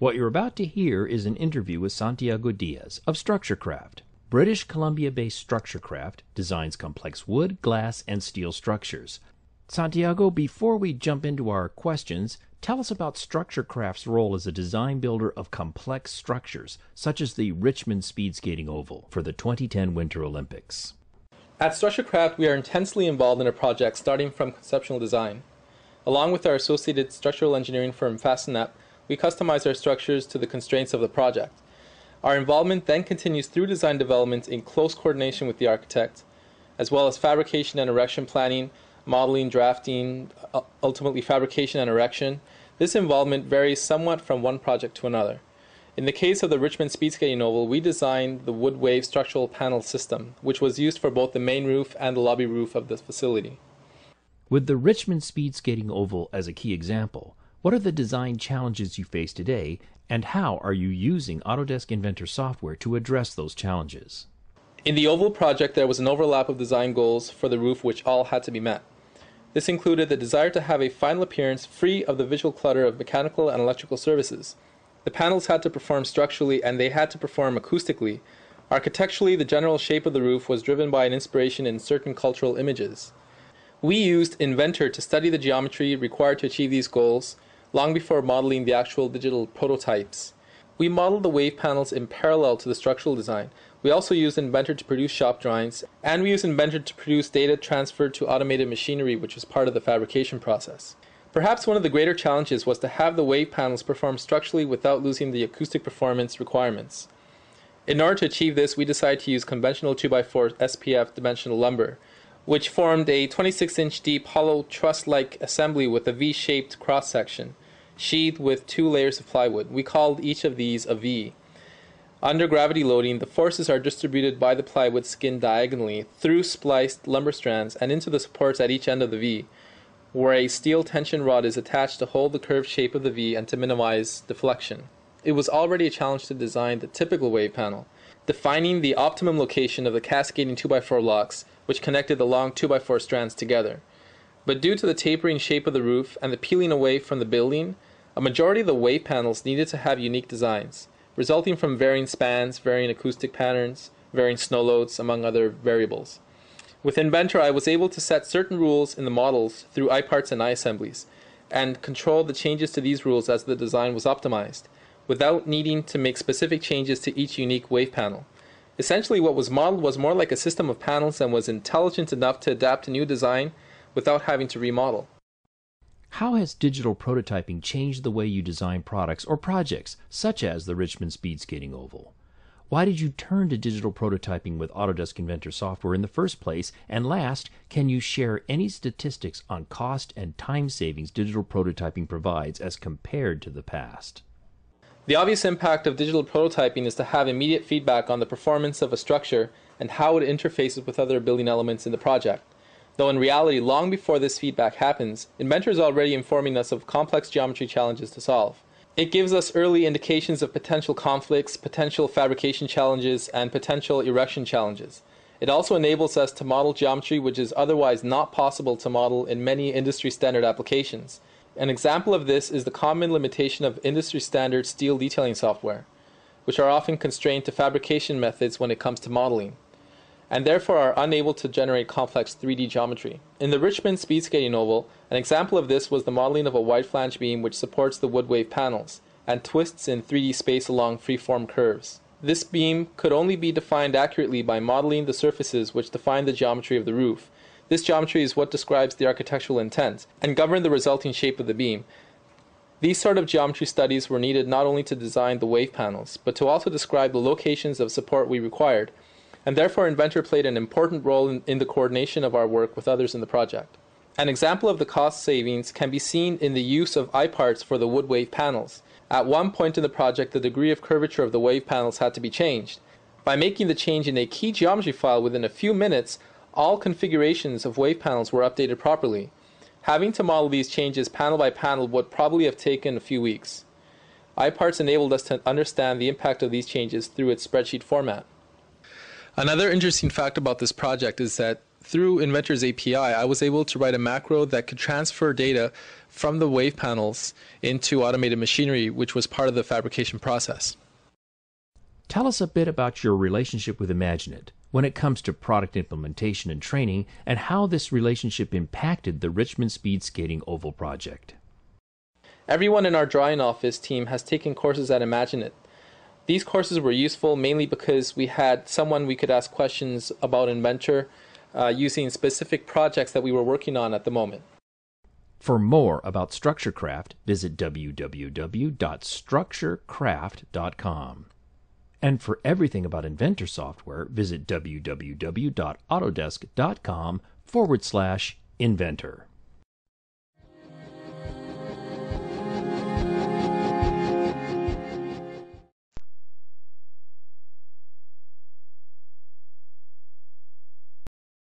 What you're about to hear is an interview with Santiago Diaz of StructureCraft. British Columbia-based StructureCraft designs complex wood, glass, and steel structures. Santiago, before we jump into our questions, tell us about StructureCraft's role as a design builder of complex structures, such as the Richmond speed skating oval for the 2010 Winter Olympics. At StructureCraft, we are intensely involved in a project starting from conceptual design. Along with our associated structural engineering firm FastenApp, we customize our structures to the constraints of the project. Our involvement then continues through design development in close coordination with the architect, as well as fabrication and erection planning, modeling, drafting, ultimately fabrication and erection. This involvement varies somewhat from one project to another. In the case of the Richmond speed skating oval, we designed the wood wave structural panel system, which was used for both the main roof and the lobby roof of the facility. With the Richmond speed skating oval as a key example, what are the design challenges you face today, and how are you using Autodesk Inventor software to address those challenges? In the oval project, there was an overlap of design goals for the roof which all had to be met. This included the desire to have a final appearance free of the visual clutter of mechanical and electrical services. The panels had to perform structurally and they had to perform acoustically. Architecturally, the general shape of the roof was driven by an inspiration in certain cultural images. We used Inventor to study the geometry required to achieve these goals, long before modeling the actual digital prototypes. We modeled the wave panels in parallel to the structural design. We also used Inventor to produce shop drawings, and we used Inventor to produce data transferred to automated machinery, which was part of the fabrication process. Perhaps one of the greater challenges was to have the wave panels perform structurally without losing the acoustic performance requirements. In order to achieve this, we decided to use conventional 2x4 SPF dimensional lumber, which formed a 26-inch deep hollow truss-like assembly with a V-shaped cross-section, sheathed with 2 layers of plywood. We called each of these a V. Under gravity loading, the forces are distributed by the plywood skin diagonally through spliced lumber strands and into the supports at each end of the V, where a steel tension rod is attached to hold the curved shape of the V and to minimize deflection. It was already a challenge to design the typical wave panel, defining the optimum location of the cascading 2x4 locks which connected the long 2x4 strands together. But due to the tapering shape of the roof and the peeling away from the building, a majority of the wave panels needed to have unique designs, resulting from varying spans, varying acoustic patterns, varying snow loads, among other variables. With Inventor, I was able to set certain rules in the models through iParts and iAssemblies, and control the changes to these rules as the design was optimized, without needing to make specific changes to each unique wave panel. Essentially, what was modeled was more like a system of panels and was intelligent enough to adapt to new design without having to remodel. How has digital prototyping changed the way you design products or projects, such as the Richmond speed skating oval? Why did you turn to digital prototyping with Autodesk Inventor software in the first place? And last, can you share any statistics on cost and time savings digital prototyping provides as compared to the past? The obvious impact of digital prototyping is to have immediate feedback on the performance of a structure and how it interfaces with other building elements in the project. Though in reality, long before this feedback happens, Inventor is already informing us of complex geometry challenges to solve. It gives us early indications of potential conflicts, potential fabrication challenges, and potential erection challenges. It also enables us to model geometry which is otherwise not possible to model in many industry standard applications. An example of this is the common limitation of industry standard steel detailing software, which are often constrained to fabrication methods when it comes to modeling, and therefore are unable to generate complex 3D geometry. In the Richmond speed skating oval, an example of this was the modeling of a wide flange beam which supports the wood wave panels and twists in 3D space along freeform curves. This beam could only be defined accurately by modeling the surfaces which define the geometry of the roof. This geometry is what describes the architectural intent and govern the resulting shape of the beam. These sort of geometry studies were needed not only to design the wave panels, but to also describe the locations of support we required, and therefore Inventor played an important role in the coordination of our work with others in the project. An example of the cost savings can be seen in the use of iParts for the wood wave panels. At one point in the project, the degree of curvature of the wave panels had to be changed. By making the change in a key geometry file within a few minutes, all configurations of wave panels were updated properly. Having to model these changes panel by panel would probably have taken a few weeks. iParts enabled us to understand the impact of these changes through its spreadsheet format. Another interesting fact about this project is that through Inventor's API, I was able to write a macro that could transfer data from the wave panels into automated machinery, which was part of the fabrication process. Tell us a bit about your relationship with Imagineit when it comes to product implementation and training, and how this relationship impacted the Richmond Speed Skating Oval project. Everyone in our drawing office team has taken courses at Imagineit. These courses were useful mainly because we had someone we could ask questions about Inventor using specific projects that we were working on at the moment. For more about StructureCraft, visit www.structurecraft.com. And for everything about Inventor software, visit www.autodesk.com/inventor.